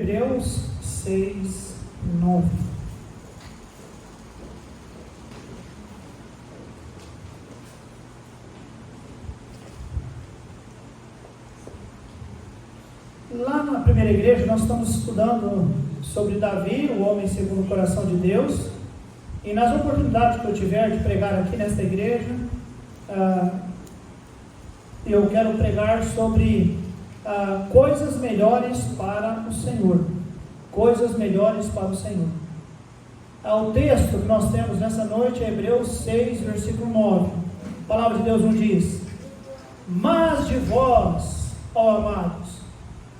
Hebreus 6, 9. Lá na primeira igreja nós estamos estudando sobre Davi, o homem segundo o coração de Deus, e nas oportunidades que eu tiver de pregar aqui nesta igreja, eu quero pregar sobre coisas melhores para o Senhor. Coisas melhores para o Senhor. O texto que nós temos nessa noite é Hebreus 6, versículo 9. A palavra de Deus nos diz: mas de vós, ó amados,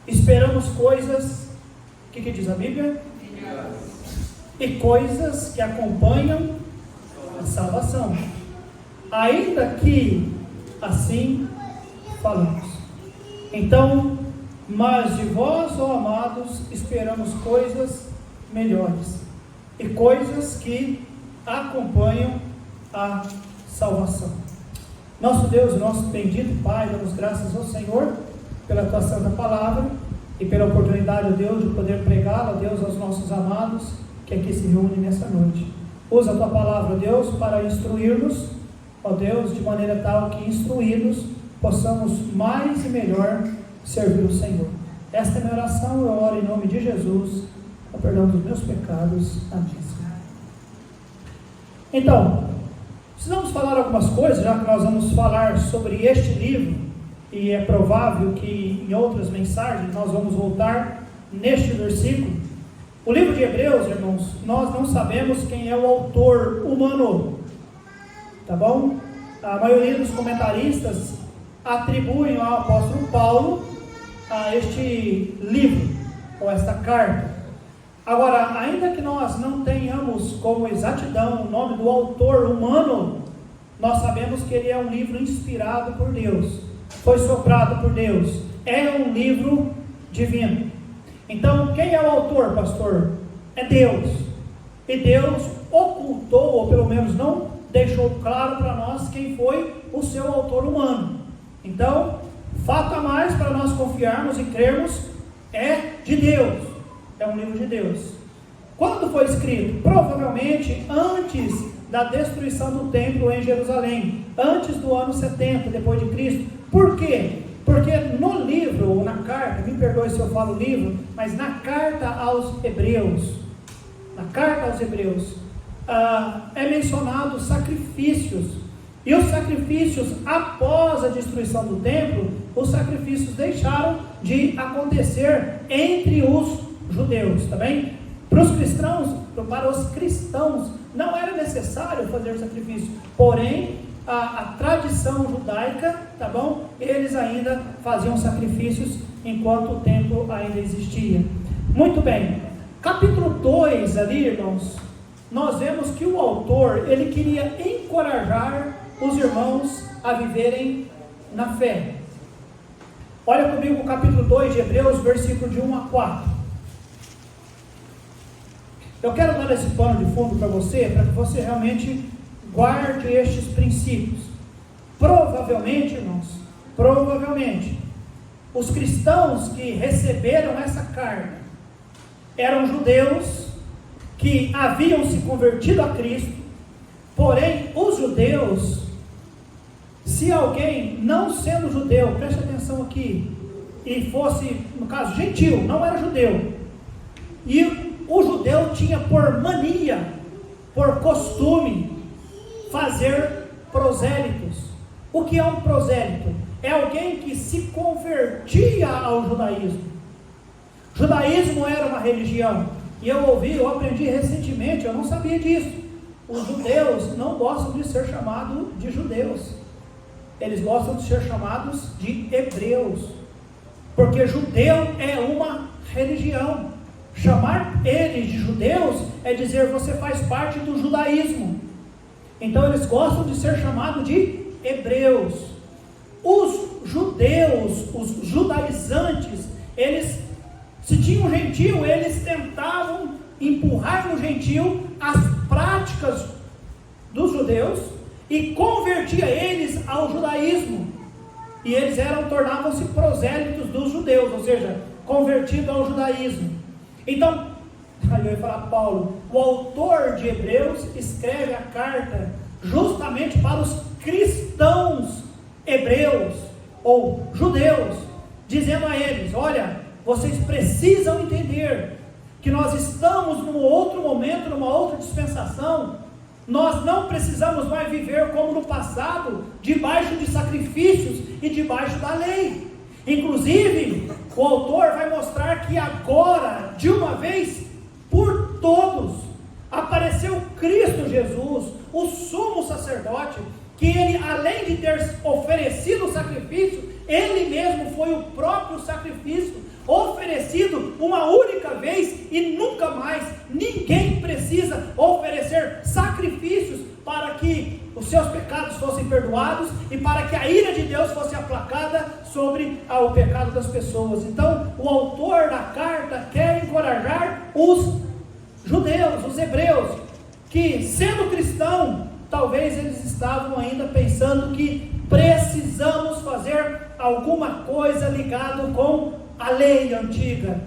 esperamos coisas, o que diz a Bíblia? E coisas que acompanham a salvação, ainda que assim falamos. Então, mas de vós, ó amados, esperamos coisas melhores e coisas que acompanham a salvação. Nosso Deus, nosso bendito Pai, damos graças ao Senhor pela tua santa palavra e pela oportunidade, ó Deus, de poder pregá-la, ó Deus, aos nossos amados que aqui se reúnem nessa noite. Usa a tua palavra, ó Deus, para instruir-nos, ó Deus, de maneira tal que, instruídos, possamos mais e melhor servir o Senhor. Esta é a minha oração, eu oro em nome de Jesus, o perdão dos meus pecados. Amém. Então, precisamos falar algumas coisas, já que nós vamos falar sobre este livro, e é provável que em outras mensagens nós vamos voltar neste versículo. O livro de Hebreus, irmãos, nós não sabemos quem é o autor humano, tá bom? A maioria dos comentaristas atribuem ao apóstolo Paulo a este livro, ou esta carta. Agora, ainda que nós não tenhamos como exatidão o nome do autor humano, nós sabemos que ele é um livro inspirado por Deus, foi soprado por Deus, é um livro divino. Então, quem é o autor, pastor? É Deus. E Deus ocultou, ou pelo menos não deixou claro para nós quem foi o seu autor humano. Então, fato a mais para nós confiarmos e crermos, é de Deus, é um livro de Deus. Quando foi escrito? Provavelmente antes da destruição do templo em Jerusalém, antes do ano 70 depois de Cristo. Por quê? Porque no livro, ou na carta, me perdoe se eu falo livro, mas na carta aos Hebreus, é mencionado sacrifícios. E os sacrifícios, após a destruição do templo, os sacrifícios deixaram de acontecer entre os judeus, tá bem? Para os cristãos, não era necessário fazer sacrifício, porém, a tradição judaica, tá bom? Eles ainda faziam sacrifícios enquanto o templo ainda existia. Muito bem, capítulo 2 ali, irmãos, nós vemos que o autor, ele queria encorajar os irmãos a viverem na fé. Olha comigo o capítulo 2 de Hebreus, versículo de 1 a 4. Eu quero dar esse pano de fundo para que você realmente guarde estes princípios. Provavelmente, irmãos, os cristãos que receberam essa carta eram judeus que haviam se convertido a Cristo. Porém, os judeus, se alguém não sendo judeu, preste atenção aqui, e fosse, no caso, gentil, não era judeu, e o judeu tinha por mania, por costume, fazer prosélitos. O que é um prosélito? É alguém que se convertia ao judaísmo. Judaísmo era uma religião, e eu aprendi recentemente, eu não sabia disso. Os judeus não gostam de ser chamados de judeus, eles gostam de ser chamados de hebreus, porque judeu é uma religião. Chamar eles de judeus é dizer você faz parte do judaísmo. Então eles gostam de ser chamados de hebreus. Os judeus, os judaizantes, eles, se tinha um gentio, eles tentavam empurrar no gentio as práticas dos judeus e convertia eles ao judaísmo. E eles tornavam-se prosélitos dos judeus, ou seja, convertidos ao judaísmo. Então, aí eu ia falar Paulo, o autor de Hebreus escreve a carta justamente para os cristãos hebreus ou judeus, dizendo a eles: olha, vocês precisam entender que nós estamos num outro momento, numa outra dispensação. Nós não precisamos mais viver como no passado, debaixo de sacrifícios e debaixo da lei. Inclusive, o autor vai mostrar que agora, de uma vez por todos, apareceu Cristo Jesus, o sumo sacerdote, que ele, além de ter oferecido o sacrifício, ele mesmo foi o próprio sacrifício, oferecido uma única vez e nunca mais. Ninguém precisa oferecer sacrifícios para que os seus pecados fossem perdoados e para que a ira de Deus fosse aplacada sobre o pecado das pessoas. Então, o autor da carta quer encorajar os judeus, os hebreus, que, sendo cristão, talvez eles estavam ainda pensando que precisamos fazer alguma coisa ligado com a lei antiga.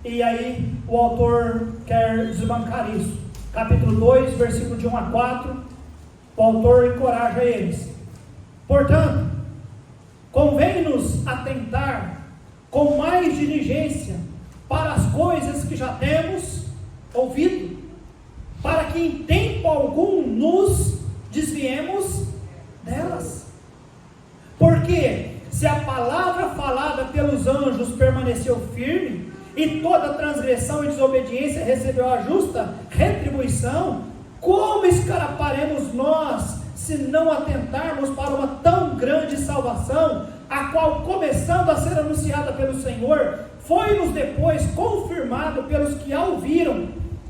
E aí o autor quer desbancar isso. Capítulo 2, versículo de 1 a 4, o autor encoraja eles: portanto, convém-nos atentar com mais diligência para as coisas que já temos ouvido, para que em tempo algum nos desviemos delas. Porque se a palavra falada pelos anjos permaneceu firme, e toda transgressão e desobediência recebeu a justa retribuição, como escaraparemos nós, se não atentarmos para uma tão grande salvação, a qual, começando a ser anunciada pelo Senhor, foi-nos depois confirmado pelos que a ouviram,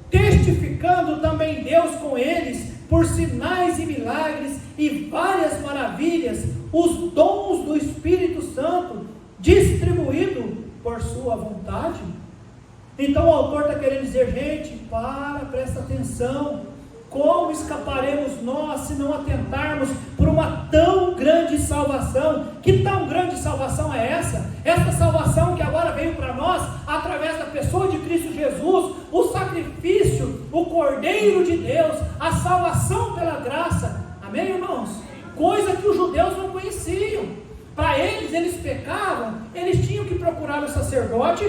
testificando também Deus com eles, por sinais e milagres e várias maravilhas, os dons do Espírito Santo, distribuído por sua vontade? Então o autor está querendo dizer: gente, presta atenção. Como escaparemos nós se não atentarmos por uma tão grande salvação? Que tão grande salvação é essa? Essa salvação que agora veio para nós através da pessoa de Cristo Jesus, o sacrifício, o Cordeiro de Deus, a salvação pela graça. Amém, irmãos? Coisa que os judeus não conheciam. Para eles pecavam, eles tinham que procurar o sacerdote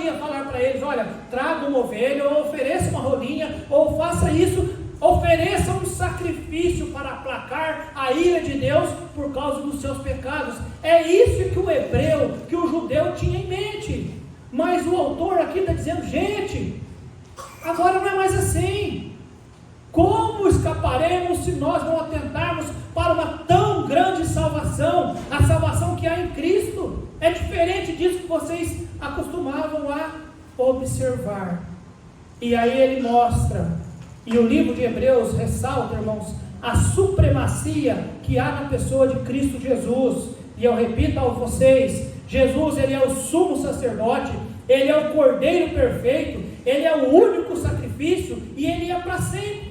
ia falar para eles: olha, traga uma ovelha, ou ofereça uma rolinha, ou faça isso, ofereça um sacrifício para aplacar a ira de Deus por causa dos seus pecados. É isso que o hebreu, que o judeu tinha em mente. Mas o autor aqui está dizendo: gente, agora não é mais assim. Como escaparemos se nós não atentarmos para uma tão grande salvação? A salvação que há em Cristo é diferente disso que vocês acostumavam a observar. E aí ele mostra, e o livro de Hebreus ressalta, irmãos, a supremacia que há na pessoa de Cristo Jesus. E eu repito a vocês: Jesus, ele é o sumo sacerdote, ele é o Cordeiro perfeito, ele é o único sacrifício, e ele é para sempre.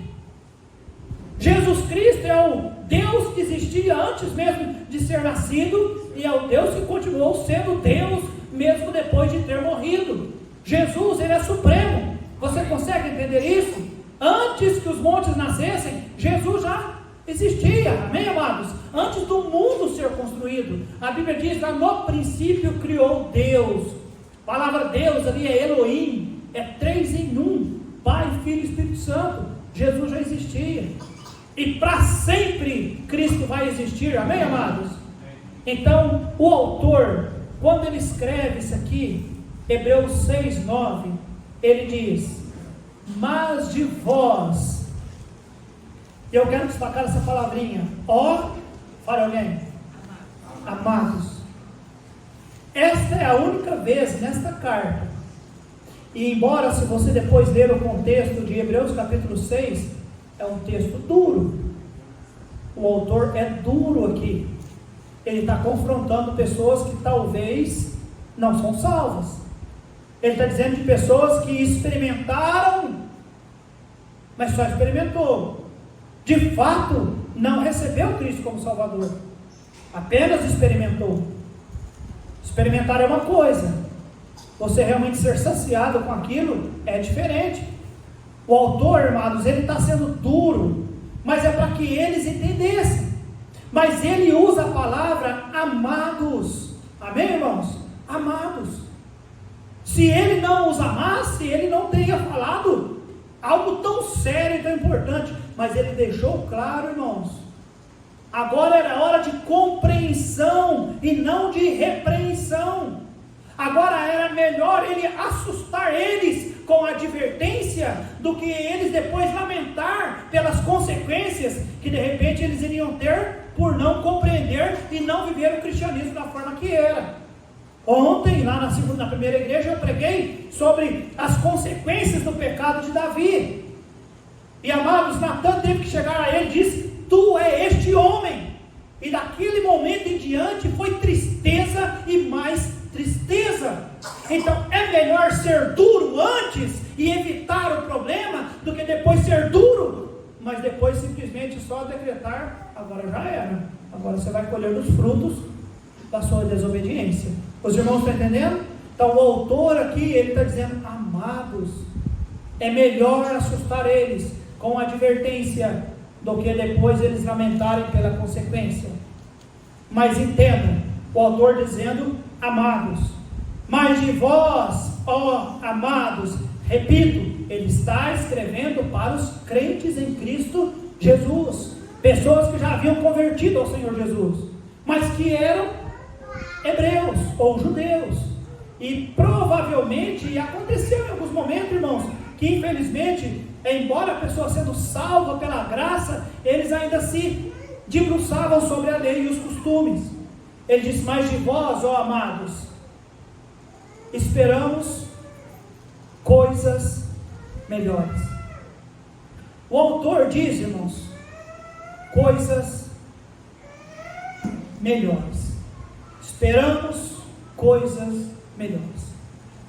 Jesus Cristo é o Deus que existia antes mesmo de ser nascido, e é o Deus que continuou sendo Deus mesmo depois de ter morrido. Jesus, ele é supremo. Você consegue entender isso? Antes que os montes nascessem, Jesus já existia. Amém, amados? Antes do mundo ser construído, a Bíblia diz lá: no princípio criou Deus. A palavra Deus ali é Elohim, é 3 em 1, Pai, Filho e Espírito Santo. Jesus já existia, e para sempre Cristo vai existir. Amém, amados? Então o autor, quando ele escreve isso aqui, Hebreus 6:9, ele diz: mas de vós, e eu quero destacar essa palavrinha, fale alguém, amados. Esta é a única vez nesta carta, e embora, se você depois ler o contexto de Hebreus capítulo 6, é um texto duro, o autor é duro aqui, ele está confrontando pessoas que talvez não são salvas. Ele está dizendo de pessoas que experimentaram, mas só experimentou, de fato não recebeu Cristo como Salvador, apenas experimentou. Experimentar é uma coisa, você realmente ser saciado com aquilo, é diferente. O autor, amados, ele está sendo duro, mas é para que eles entendessem. Mas ele usa a palavra amados. Amém, irmãos? Amados. Se ele não os amasse, ele não teria falado algo tão sério e tão importante. Mas ele deixou claro, irmãos. Agora era hora de compreensão e não de repreensão. Agora era melhor ele assustar eles com a advertência do que eles depois lamentar pelas consequências que de repente eles iriam ter por não compreender e não viver o cristianismo da forma que era. Ontem, lá na primeira igreja, eu preguei sobre as consequências do pecado de Davi. E amados, Natan teve que chegar a ele e disse: tu é este homem. E daquele momento em diante foi tristeza e mais tristeza. Então é melhor ser duro antes e evitar o problema do que depois ser duro, mas depois simplesmente só decretar: agora já era, agora você vai colher os frutos da sua desobediência. Os irmãos estão entendendo? Então o autor aqui, ele está dizendo: amados, é melhor assustar eles com advertência do que depois eles lamentarem pela consequência. Mas entendam, o autor dizendo: amados, mas de vós, ó amados, repito, ele está escrevendo para os crentes em Cristo Jesus, pessoas que já haviam convertido ao Senhor Jesus, mas que eram hebreus ou judeus, e provavelmente, e aconteceu em alguns momentos, irmãos, que infelizmente, embora a pessoa sendo salva pela graça, eles ainda se debruçavam sobre a lei e os costumes. Ele diz: mas de vós, ó amados, esperamos coisas melhores. O autor diz, irmãos, coisas melhores. Esperamos coisas melhores.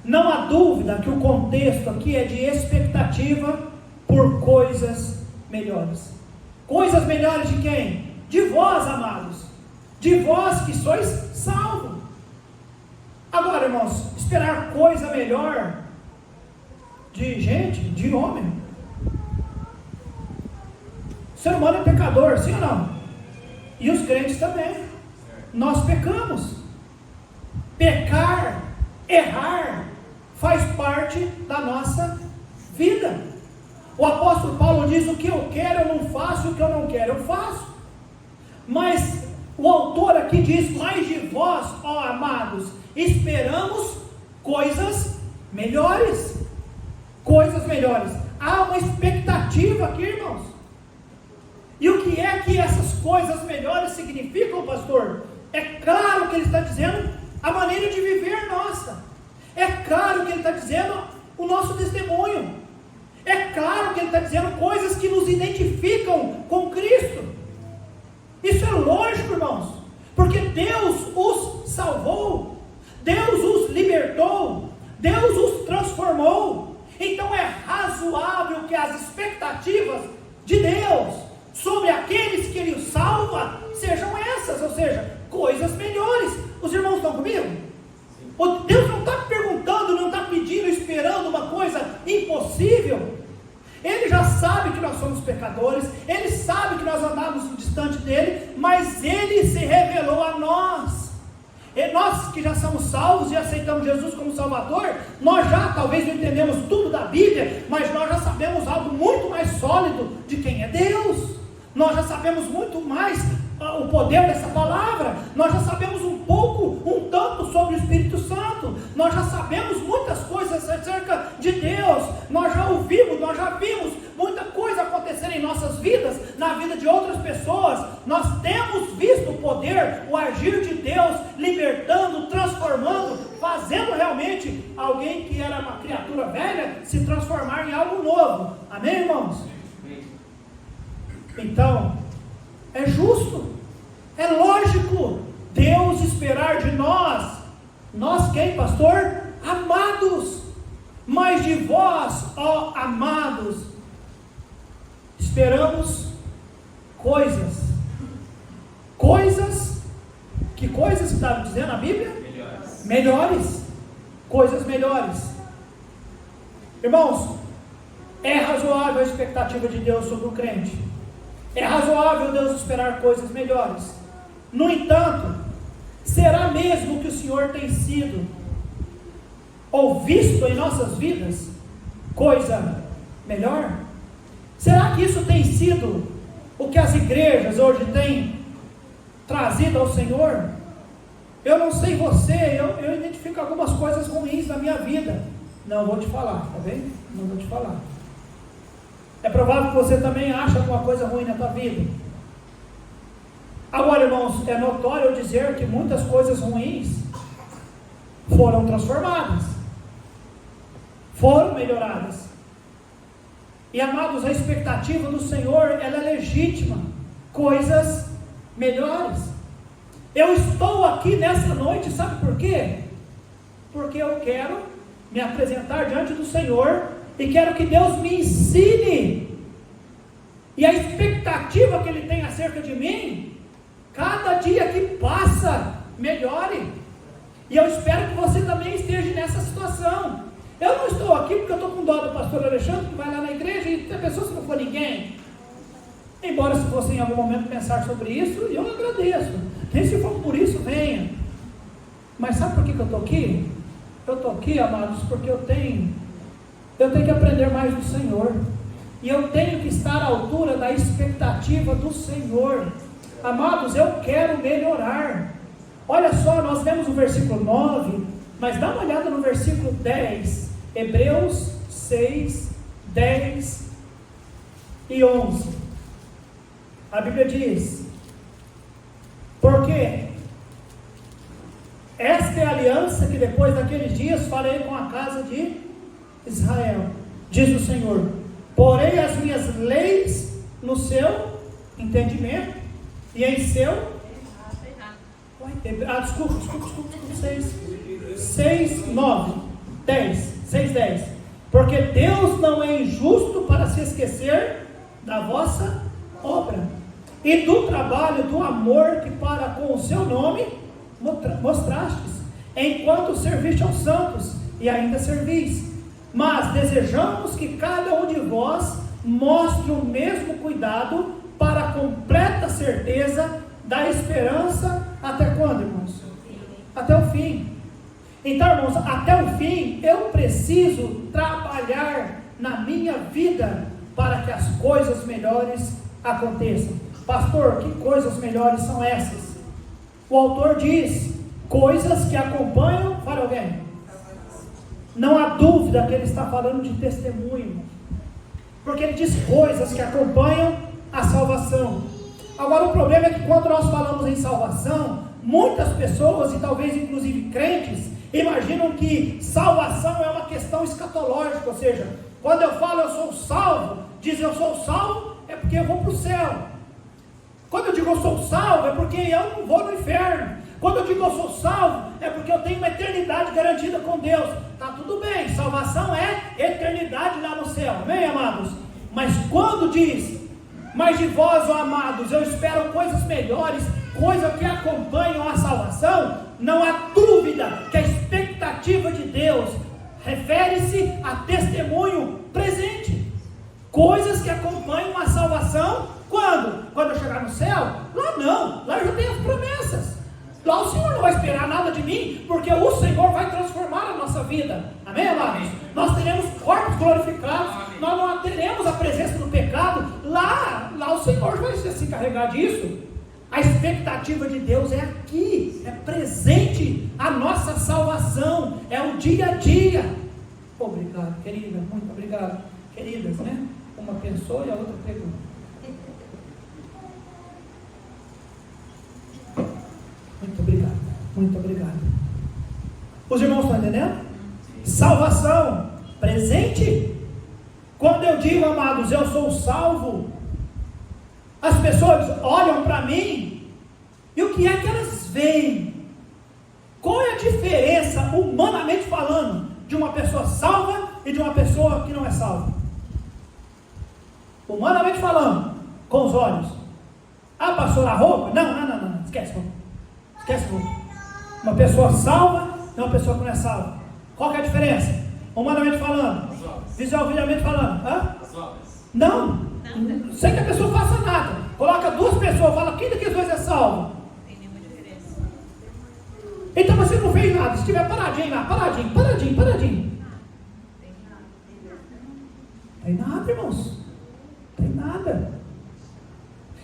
Não há dúvida que o contexto aqui é de expectativa por coisas melhores. Coisas melhores de quem? De vós, amados. De vós que sois salvos. Agora, irmãos, esperar coisa melhor de gente, de homem. O ser humano é pecador, sim ou não? E os crentes também. Nós pecamos. Pecar, errar, faz parte da nossa vida. O apóstolo Paulo diz: o que eu quero eu não faço, o que eu não quero eu faço. Mas o autor aqui diz: mas de vós, ó amados, esperamos coisas melhores. Coisas melhores. Há uma expectativa aqui, irmãos. E o que é que essas coisas melhores significam, pastor? É claro que ele está dizendo a maneira de viver nossa. É claro que ele está dizendo o nosso testemunho. É claro que ele está dizendo coisas que nos identificam com Cristo. Isso é lógico, irmãos, porque Deus os salvou, Deus os libertou, Deus os transformou. Então é razoável que as expectativas de Deus sobre aqueles que Ele salva sejam essas, ou seja, coisas melhores. Os irmãos estão comigo? Deus não está perguntando, não está pedindo, esperando uma coisa impossível. Ele já sabe que nós somos pecadores, Ele sabe que nós andamos distante dEle, mas Ele se revelou a nós. E nós que já somos salvos e aceitamos Jesus como Salvador, nós já talvez não entendemos tudo da Bíblia, mas nós já sabemos algo muito mais sólido de quem é Deus. Nós já sabemos muito mais o poder dessa palavra, nós já sabemos um tanto sobre o Espírito Santo, nós já sabemos muitas coisas acerca de Deus, nós já ouvimos, nós já vimos muita coisa acontecer em nossas vidas, na vida de outras pessoas. Nós temos visto o poder, o agir de Deus, libertando, transformando, fazendo realmente alguém que era uma criatura velha se transformar em algo novo. Amém, irmãos? Então, é justo, é lógico Deus esperar de nós quem, pastor? Amados. Mas de vós, ó amados, esperamos coisas. Que coisas estava dizendo a Bíblia? Melhores. coisas melhores. Irmãos, é razoável a expectativa de Deus sobre o crente. É razoável Deus esperar coisas melhores. No entanto, será mesmo que o Senhor tem sido ou visto em nossas vidas coisa melhor? Será que isso tem sido o que as igrejas hoje têm trazido ao Senhor? Eu não sei você, eu identifico algumas coisas ruins na minha vida. Não vou te falar, tá bem? Não vou te falar. É provável que você também ache alguma coisa ruim na tua vida. Agora, irmãos, é notório dizer que muitas coisas ruins foram transformadas, foram melhoradas. E, amados, a expectativa do Senhor, ela é legítima. Coisas melhores. Eu estou aqui nessa noite, sabe por quê? Porque eu quero me apresentar diante do Senhor e quero que Deus me ensine. E a expectativa que Ele tem acerca de mim, cada dia que passa, melhore. E eu espero que você também esteja nessa situação. Eu não estou aqui porque eu estou com dó do pastor Alexandre, que vai lá na igreja e tem pessoas que não for ninguém. Embora se você em algum momento pensar sobre isso, eu agradeço. Nem se for por isso, venha. Mas sabe por que eu estou aqui? Eu estou aqui, amados, porque eu tenho que aprender mais do Senhor. E eu tenho que estar à altura da expectativa do Senhor. Amados, eu quero melhorar. Olha só, nós vemos o versículo 9, mas dá uma olhada no versículo 10. Hebreus 6, 10 e 11. A Bíblia diz: porque esta é a aliança que depois daqueles dias farei com a casa de Israel, diz o Senhor. Porei as minhas leis no seu entendimento e em seu... Desculpa, 6, 9, 10, 6, 10. Porque Deus não é injusto para se esquecer da vossa obra e do trabalho, do amor que para com o seu nome mostrastes, enquanto serviste aos santos e ainda servis. Mas desejamos que cada um de vós mostre o mesmo cuidado para a completa certeza da esperança. Até quando, irmãos? Até o fim. Então, irmãos, até o fim eu preciso trabalhar na minha vida para que as coisas melhores aconteçam. Pastor, que coisas melhores são essas? O autor diz: coisas que acompanham. Fala alguém. Não há dúvida que ele está falando de testemunho, porque ele diz coisas que acompanham a salvação. Agora, o problema é que quando nós falamos em salvação, muitas pessoas, e talvez inclusive crentes, imaginam que salvação é uma questão escatológica, ou seja, quando eu falo eu sou salvo, diz eu sou salvo, é porque eu vou para o céu. Quando eu digo eu sou salvo, é porque eu não vou no inferno. Quando eu digo eu sou salvo, é porque eu tenho uma eternidade garantida com Deus. Está tudo bem, salvação é eternidade lá no céu, amém, amados? Mas quando diz: mas de vós, ó amados, eu espero coisas melhores, coisas que acompanham a salvação, não há dúvida que a expectativa de Deus refere-se a testemunho presente. Coisas que acompanham a salvação, quando? Quando eu chegar no céu? Lá não, lá eu já tenho as promessas. Lá o Senhor não vai esperar nada de mim, porque o Senhor vai transformar a nossa vida, amém, amados? Nós teremos corpos glorificados, nós não teremos a presença do pecado, lá o Senhor vai se encarregar disso. A expectativa de Deus é aqui, é presente, a nossa salvação, é o dia a dia. Obrigado, querida, muito obrigado, queridas, né? Uma pensou e a outra pegou. Muito obrigado, muito obrigado. Os irmãos estão entendendo? Salvação, presente. Quando eu digo, amados, eu sou salvo, as pessoas olham para mim, e o que é que elas veem? Qual é a diferença, humanamente falando, de uma pessoa salva e de uma pessoa que não é salva? Humanamente falando, com os olhos. Ah, pastor, a roupa? Não, esquece roupa. Esquece roupa. Uma pessoa salva e uma pessoa que não é salva. Qual que é a diferença? Humanamente falando, visualmente falando, As obras. Não, sem que a pessoa faça nada. Coloca duas pessoas, fala, quem daqueles dois é salvo? Não tem nenhuma diferença. Então você não fez nada, se estiver paradinho lá, paradinho. Tem nada, irmãos. Tem nada.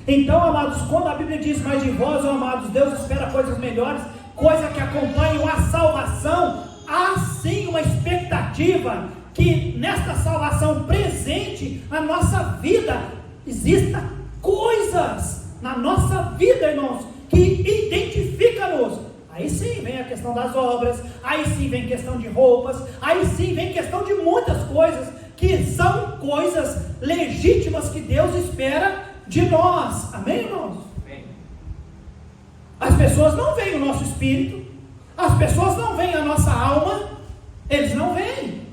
Então, amados, quando a Bíblia diz, mas de vós, ó amados, Deus espera coisas melhores, coisas que acompanham a salvação, há sim uma expectativa que nesta salvação presente na nossa vida exista coisas na nossa vida, irmãos, que identifica-nos. Aí sim vem a questão das obras, aí sim vem questão de roupas, aí sim vem questão de muitas coisas que são coisas legítimas que Deus espera de nós. Amém, irmãos? Amém. As pessoas não veem o nosso espírito, as pessoas não veem a nossa alma, eles não veem.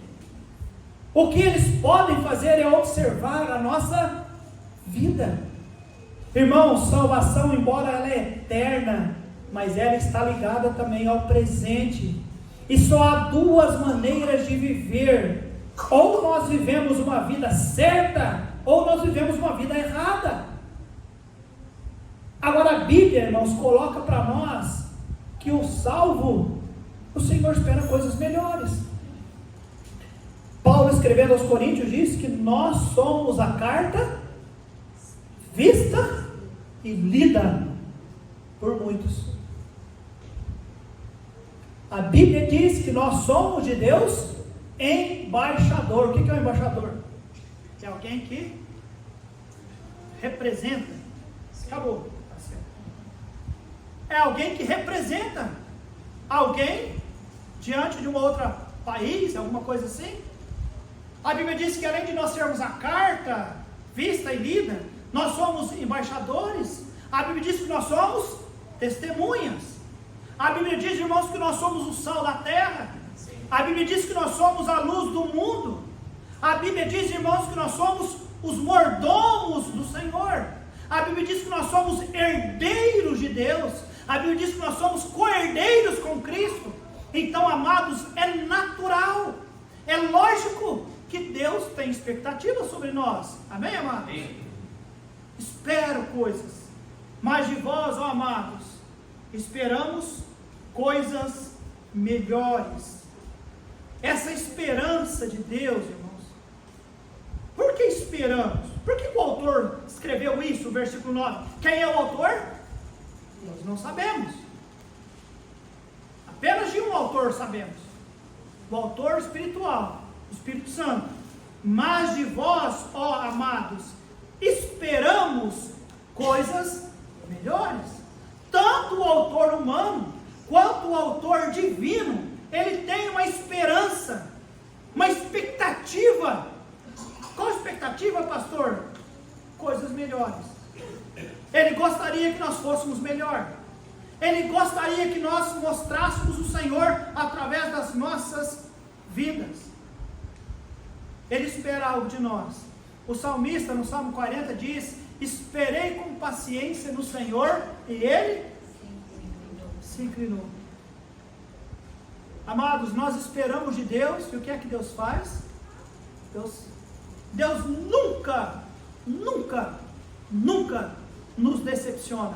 O que eles podem fazer é observar a nossa vida. Irmãos, salvação, embora ela é eterna, mas ela está ligada também ao presente. E só há duas maneiras de viver: ou nós vivemos uma vida certa, ou nós vivemos uma vida errada. Agora a Bíblia, irmãos, coloca para nós que o salvo, o Senhor espera coisas melhores. Paulo, escrevendo aos Coríntios, diz que nós somos a carta vista e lida por muitos. A Bíblia diz que nós somos de Deus embaixador. O que é um embaixador? É alguém que representa. Acabou. É alguém que representa alguém diante de um outro país, alguma coisa assim. A Bíblia diz que além de nós sermos a carta vista e lida, nós somos embaixadores. A Bíblia diz que nós somos testemunhas. A Bíblia diz, irmãos, que nós somos o sal da terra. A Bíblia diz que nós somos a luz do mundo. A Bíblia diz, irmãos, que nós somos os mordomos do Senhor. A Bíblia diz que nós somos herdeiros de Deus. A Bíblia diz que nós somos co-herdeiros com Cristo. Então, amados, é natural, é lógico que Deus tem expectativas sobre nós. Amém, amados? Amém. Espero coisas, mas de vós, ó amados, esperamos coisas melhores. Essa esperança de Deus, irmãos, por que esperamos? Por que o autor escreveu isso, o versículo 9? Quem é o autor? Nós não sabemos. Apenas de um autor sabemos. O autor espiritual, o Espírito Santo. Mas de vós, ó amados, esperamos coisas melhores. Tanto o autor humano, quanto o autor divino, ele tem uma esperança, uma expectativa. Qual a expectativa, pastor? Coisas melhores. Ele gostaria que nós fôssemos melhor. Ele gostaria que nós mostrássemos o Senhor através das nossas vidas. Ele espera algo de nós. O salmista, no Salmo 40, diz: esperei com paciência no Senhor, e Ele se inclinou. Amados, nós esperamos de Deus, e o que é que Deus faz? Deus nunca nos decepciona.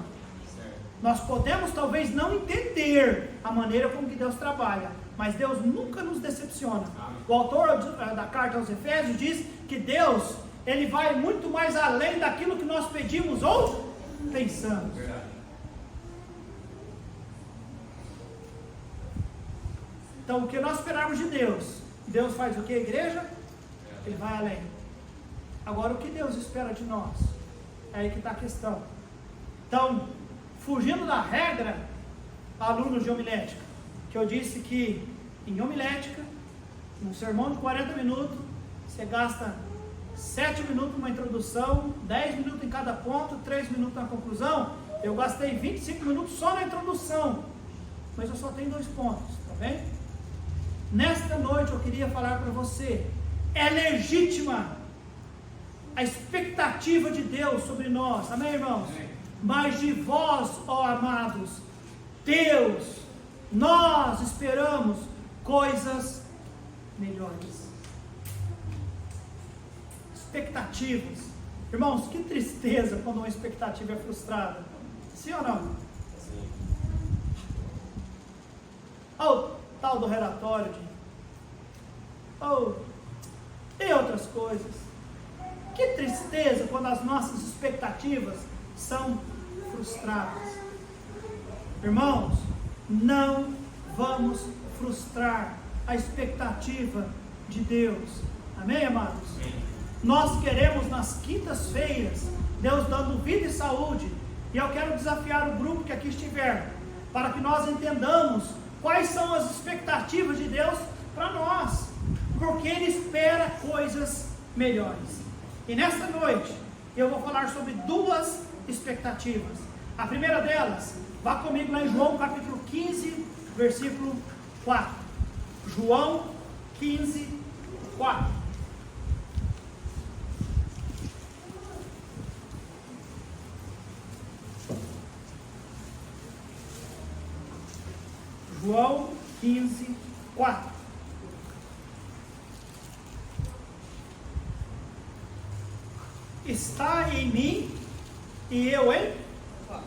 Nós podemos talvez não entender a maneira como que Deus trabalha, mas Deus nunca nos decepciona. O autor da carta aos Efésios diz que Deus, Ele vai muito mais além daquilo que nós pedimos ou pensamos. Então, o que nós esperarmos de Deus, Deus faz o que, igreja? Ele vai além. Agora, o que Deus espera de nós? É aí que está a questão. Então, fugindo da regra, alunos de homilética, que eu disse que em homilética, num sermão de 40 minutos, você gasta 7 minutos numa introdução, 10 minutos em cada ponto, 3 minutos na conclusão. Eu gastei 25 minutos só na introdução, mas eu só tenho 2 pontos, tá bem? Nesta noite eu queria falar para você, é legítima a expectativa de Deus sobre nós, amém, irmãos? Amém. Mas de vós, ó amados, Deus, nós esperamos coisas melhores. Expectativas. Irmãos, que tristeza quando uma expectativa é frustrada. Sim ou não? Sim. Ou tal do relatório e outras coisas. Que tristeza quando as nossas expectativas são frustradas. Irmãos, não vamos frustrar a expectativa de Deus. Amém, amados? Sim. Nós queremos nas quintas-feiras Deus dando vida e saúde, e eu quero desafiar o grupo que aqui estiver, para que nós entendamos quais são as expectativas de Deus para nós, porque Ele espera coisas melhores. E nesta noite eu vou falar sobre duas expectativas. A primeira delas, vá comigo lá em João capítulo 15, versículo 4. João 15, 4. João 15, 4. Está em mim e eu em vós.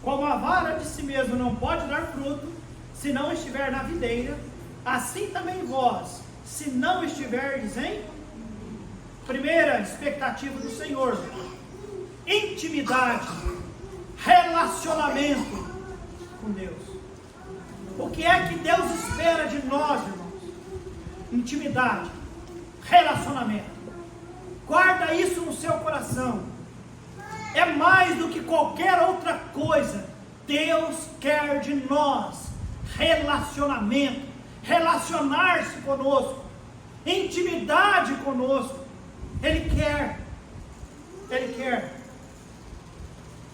Como a vara de si mesmo não pode dar fruto, se não estiver na videira, assim também vós, se não estiverdes em... Primeira expectativa do Senhor: intimidade, relacionamento com Deus. O que é que Deus espera de nós, irmãos? Intimidade, relacionamento. Guarda isso no seu coração. É mais do que qualquer outra coisa. Deus quer de nós relacionamento, relacionar-se conosco, intimidade conosco. Ele quer.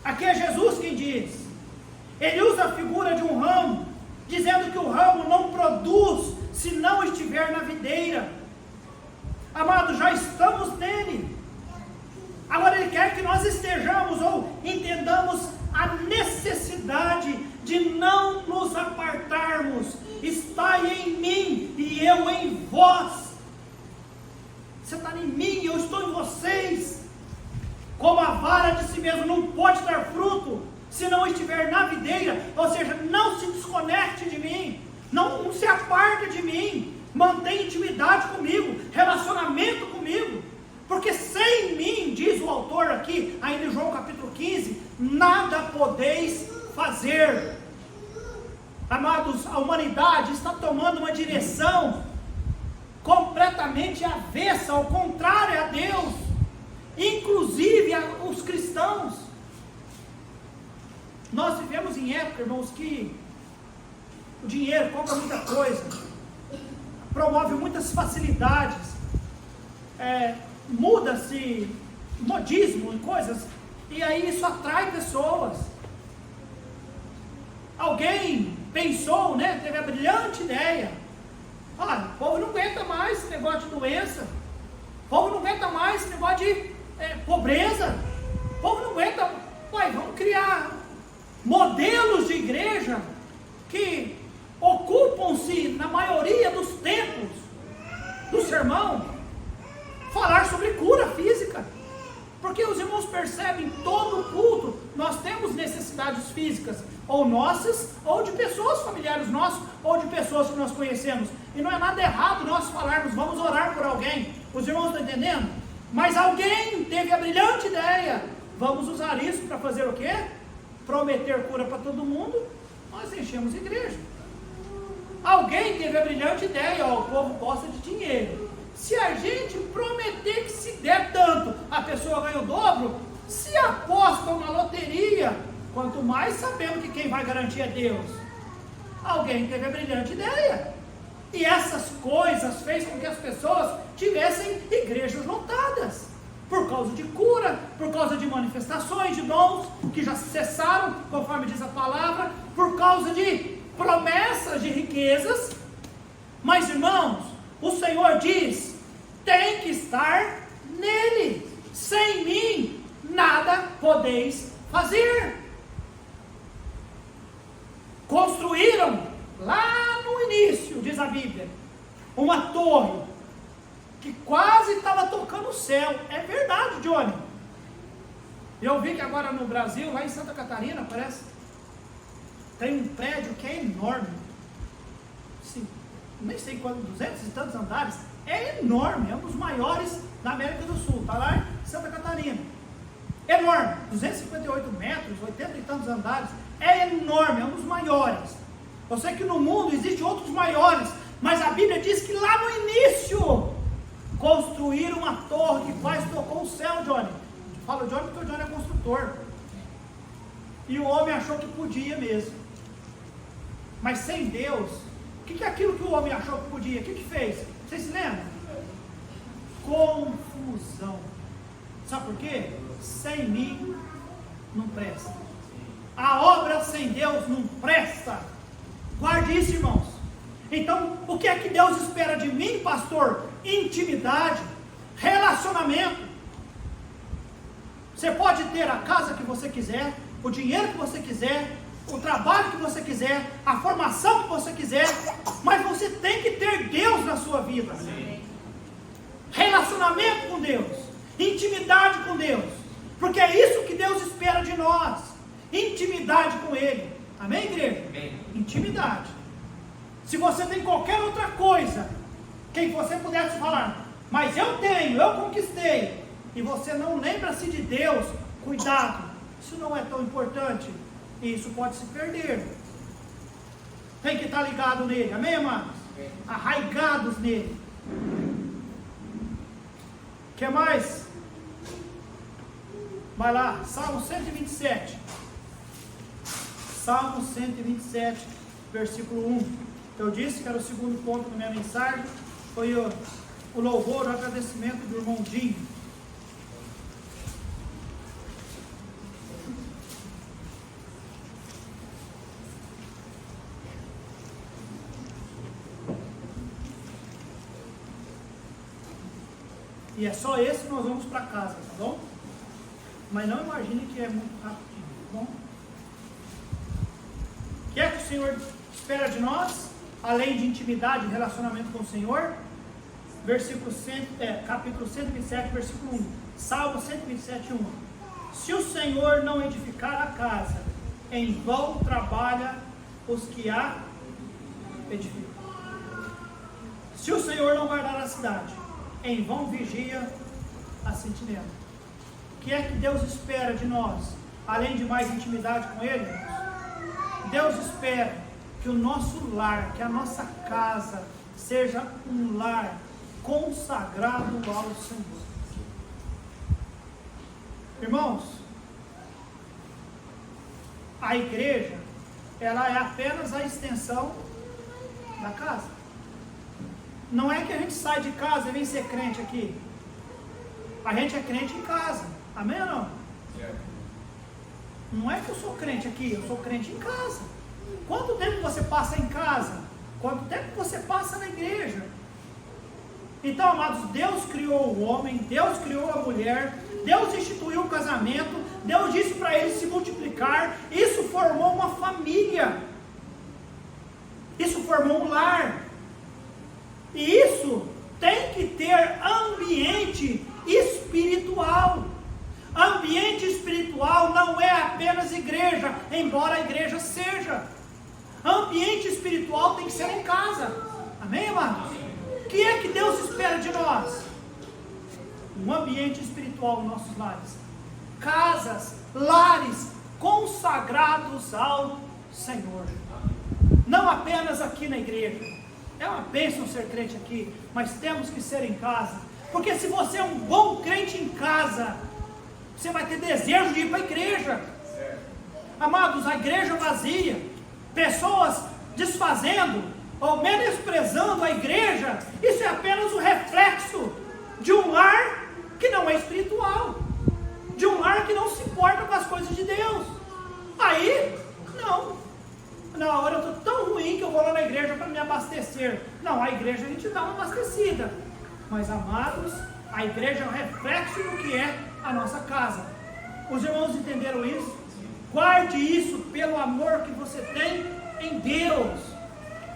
Aqui é Jesus quem diz. Ele usa a figura de um ramo, dizendo que o ramo não produz se não estiver na videira. Amados, já estamos nele. Agora Ele quer que nós estejamos ou entendamos a necessidade de não nos apartarmos. Está em mim e eu em vós. Você está em mim e eu estou em vocês. Como a vara de si mesmo não pode dar fruto se não estiver na videira, ou seja, não se desconecte de mim, não se aparta de mim, mantenha intimidade comigo, relacionamento comigo, porque sem mim, diz o autor aqui, ainda em João capítulo 15, nada podeis fazer. Amados, a humanidade está tomando uma direção completamente avessa, ao contrário a Deus, inclusive os cristãos. Nós vivemos em época, irmãos, que o dinheiro compra muita coisa, promove muitas facilidades, muda-se modismo em coisas, e aí isso atrai pessoas. Alguém pensou, teve a brilhante ideia: olha, o povo não aguenta mais esse negócio de doença, o povo não aguenta mais esse negócio de pobreza, o povo não aguenta, vamos criar modelos de igreja que ocupam-se, na maioria dos tempos do sermão, falar sobre cura física, porque os irmãos percebem, todo o culto, nós temos necessidades físicas, ou nossas, ou de pessoas familiares nossos, ou de pessoas que nós conhecemos, e não é nada errado nós falarmos, vamos orar por alguém, os irmãos estão entendendo? Mas alguém teve a brilhante ideia, vamos usar isso para fazer o quê? Prometer cura para todo mundo, nós enchemos a igreja. Alguém teve a brilhante ideia, o povo gosta de dinheiro, se a gente prometer que se der tanto, a pessoa ganha o dobro, se apostam na loteria, quanto mais sabendo que quem vai garantir é Deus. Alguém teve a brilhante ideia, e essas coisas fez com que as pessoas tivessem igrejas lotadas, por causa de cura, por causa de manifestações de dons, que já cessaram, conforme diz a palavra, por causa de promessas de riquezas. Mas irmãos, o Senhor diz, tem que estar nele, sem mim nada podeis fazer. Construíram lá no início, diz a Bíblia, uma torre que quase estava tocando o céu. É verdade, Johnny. Eu vi que agora no Brasil, lá em Santa Catarina, parece, tem um prédio que é enorme. Sim, nem sei quantos, 200 e tantos andares. É enorme, é um dos maiores da América do Sul. Está lá em Santa Catarina. Enorme, 258 metros, 80 e tantos andares. É enorme, é um dos maiores. Eu sei que no mundo existem outros maiores, mas a Bíblia diz que lá no início construíram uma torre que quase tocou o céu, Johnny. Fala Johnny porque o Johnny é construtor. E o homem achou que podia mesmo. Mas sem Deus, o que é aquilo que o homem achou que podia? O que fez? Vocês se lembram? Confusão. Sabe por quê? Sem mim não presta. A obra sem Deus não presta. Guarde isso, irmãos. Então, o que é que Deus espera de mim, pastor? Intimidade, relacionamento. Você pode ter a casa que você quiser, o dinheiro que você quiser, o trabalho que você quiser, a formação que você quiser, mas você tem que ter Deus na sua vida. Sim. Relacionamento com Deus, intimidade com Deus, porque é isso que Deus espera de nós, intimidade com Ele. Amém, igreja? Amém. Intimidade. Se você tem qualquer outra coisa, quem você pudesse falar, mas eu tenho, eu conquistei, e você não lembra-se de Deus, cuidado, isso não é tão importante, e isso pode se perder. Tem que estar ligado nele, amém, amados? Arraigados nele. O que mais? Vai lá, Salmo 127. Salmo 127, versículo 1. Eu disse que era o segundo ponto da minha mensagem, foi o louvor, o agradecimento do irmão Dinho. E é só esse que nós vamos para casa, tá bom? Mas não imagine que é muito rapidinho, tá bom? O que é que o Senhor espera de nós? Além de intimidade e relacionamento com o Senhor? Capítulo 127, versículo 1. Salmo 127, 1. Se o Senhor não edificar a casa, em vão trabalha os que a edificam. Se o Senhor não guardar a cidade, em vão vigia a sentinela. O que é que Deus espera de nós? Além de mais intimidade com Ele, Deus espera que o nosso lar, que a nossa casa seja um lar consagrado ao Senhor. Irmãos, a igreja, ela é apenas a extensão da casa. Não é que a gente sai de casa e vem ser crente aqui. A gente é crente em casa. Amém ou não? Não é que eu sou crente aqui, eu sou crente em casa. Quanto tempo você passa em casa? Quanto tempo você passa na igreja? Então, amados, Deus criou o homem, Deus criou a mulher, Deus instituiu o casamento, Deus disse para eles se multiplicar, isso formou uma família, isso formou um lar, e isso tem que ter ambiente espiritual. Ambiente espiritual não é apenas igreja, embora a igreja seja. Ambiente espiritual tem que ser em casa. Amém, amados? O que é que Deus espera de nós? Um ambiente espiritual nos nossos lares. Casas, lares consagrados ao Senhor. Não apenas aqui na igreja. É uma bênção ser crente aqui, mas temos que ser em casa. Porque se você é um bom crente em casa, você vai ter desejo de ir para a igreja. Amados, a igreja vazia, pessoas desfazendo ou menosprezando a igreja, isso é apenas o reflexo de um lar que não é espiritual, de um lar que não se importa com as coisas de Deus. Aí, não, na hora eu estou tão ruim que eu vou lá na igreja para me abastecer. Não, a igreja a gente dá uma abastecida, mas amados, a igreja é um reflexo do que é a nossa casa. Os irmãos entenderam isso? Guarde isso pelo amor que você tem em Deus.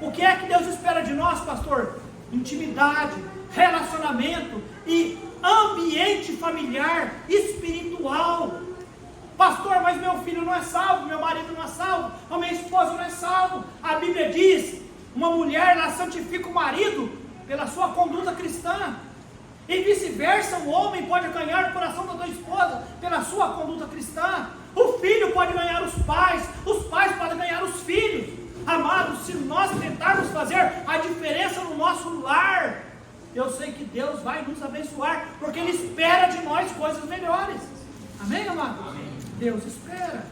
O que é que Deus espera de nós, pastor? intimidade, relacionamento e ambiente familiar, espiritual. Pastor, mas meu filho não é salvo, meu marido não é salvo, a minha esposa não é salvo. A Bíblia diz, uma mulher ela santifica o marido pela sua conduta cristã. E vice-versa, o homem pode ganhar o coração da sua esposa pela sua conduta cristã. O filho pode ganhar os pais podem ganhar os filhos. Amados, se nós tentarmos fazer a diferença no nosso lar, eu sei que Deus vai nos abençoar, porque Ele espera de nós coisas melhores. Amém, amados? Amém. Deus espera.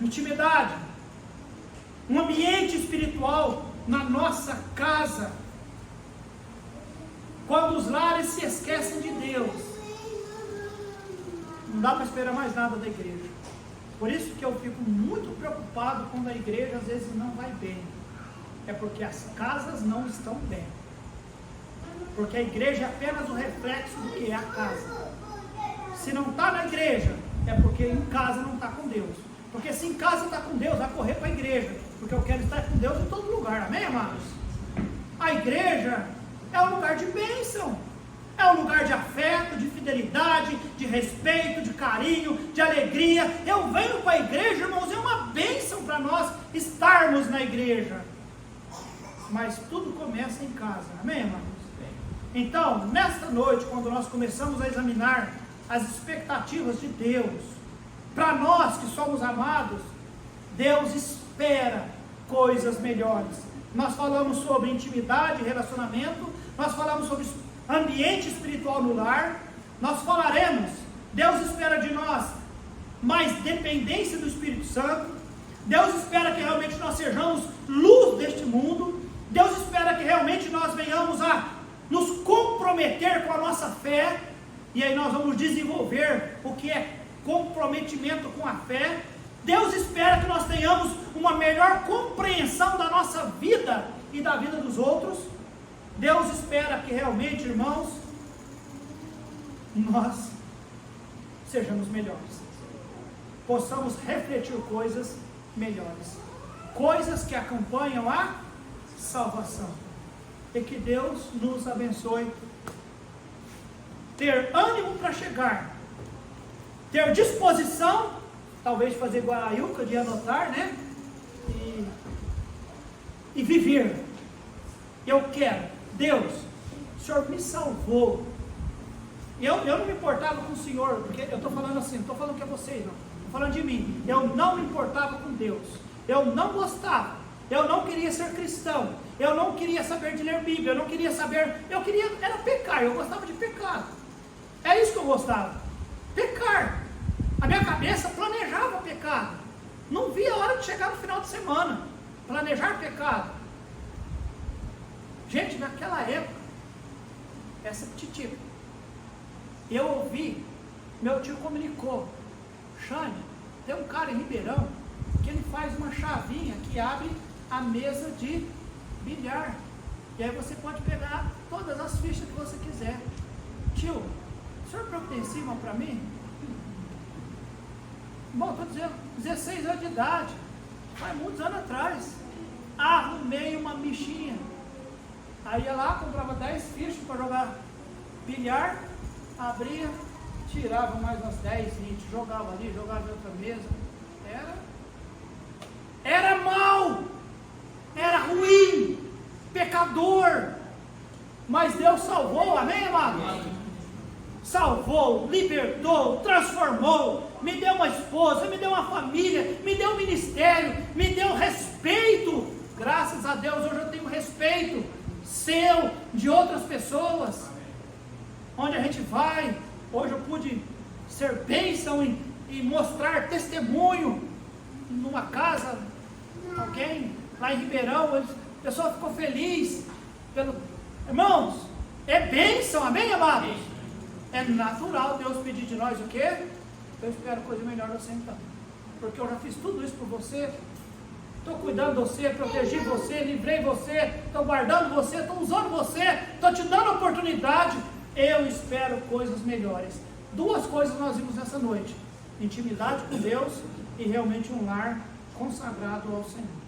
Intimidade, um ambiente espiritual na nossa casa. Quando os lares se esquecem de Deus, não dá para esperar mais nada da igreja. Por isso que eu fico muito preocupado quando a igreja às vezes não vai bem. É porque as casas não estão bem. Porque a igreja é apenas o reflexo do que é a casa. Se não está na igreja, é porque em casa não está com Deus. Porque se em casa está com Deus, vai correr para a igreja. Porque eu quero estar com Deus em todo lugar. Amém, amados? A igreja é um lugar de bênção. É um lugar de afeto, de fidelidade, de respeito, de carinho, de alegria. Eu venho para a igreja, irmãos, é uma bênção para nós estarmos na igreja. Mas tudo começa em casa. Amém, irmãos? Então, nesta noite, quando nós começamos a examinar as expectativas de Deus, para nós que somos amados, Deus espera coisas melhores. Nós falamos sobre intimidade, relacionamento, nós falamos sobre ambiente espiritual no lar, nós falaremos, Deus espera de nós mais dependência do Espírito Santo, Deus espera que realmente nós sejamos luz deste mundo, Deus espera que realmente nós venhamos a nos comprometer com a nossa fé, e aí nós vamos desenvolver o que é comprometimento com a fé. Deus espera que nós tenhamos uma melhor compreensão da nossa vida e da vida dos outros. Deus espera que realmente, irmãos, nós sejamos melhores, possamos refletir coisas melhores, coisas que acompanham a salvação, e que Deus nos abençoe, ter ânimo para chegar, ter disposição, talvez fazer igual a Ilka de anotar, né, e viver. Eu quero, Deus, o Senhor me salvou. Eu não me importava com o Senhor, porque eu estou falando assim, não estou falando que é vocês, não. Estou falando de mim. Eu não me importava com Deus. Eu não gostava. Eu não queria ser cristão. Eu não queria saber de ler Bíblia. Eu não queria saber. Era pecar. Eu gostava de pecar. É isso que eu gostava. Pecar. A minha cabeça planejava pecado. Não via a hora de chegar no final de semana. Planejar pecado. Gente, naquela época, essa titica, eu ouvi, meu tio comunicou, Xande, tem um cara em Ribeirão, que ele faz uma chavinha que abre a mesa de bilhar, e aí você pode pegar todas as fichas que você quiser. Tio, o senhor providencia uma para mim? Bom, estou dizendo, 16 anos de idade, faz muitos anos atrás, arrumei uma michinha. Aí ia lá, comprava 10 fichas para jogar bilhar, abria, tirava mais umas 10, 20, jogava ali, jogava em outra mesa. Era mal, era ruim, pecador, mas Deus salvou, amém, amado? Salvou, libertou, transformou, me deu uma esposa, me deu uma família, me deu um ministério, me deu respeito. Graças a Deus hoje eu tenho respeito seu, de outras pessoas. Onde a gente vai, hoje eu pude ser bênção e mostrar testemunho numa casa, alguém lá em Ribeirão, a pessoa ficou feliz irmãos, é bênção, amém, amados? É natural Deus pedir de nós o quê? Eu espero coisa melhor de você então, porque eu já fiz tudo isso por você, estou cuidando de você, protegi você, livrei você, estou guardando você, estou usando você, estou te dando oportunidade. Eu espero coisas melhores. Duas coisas nós vimos nessa noite: intimidade com Deus e realmente um lar consagrado ao Senhor.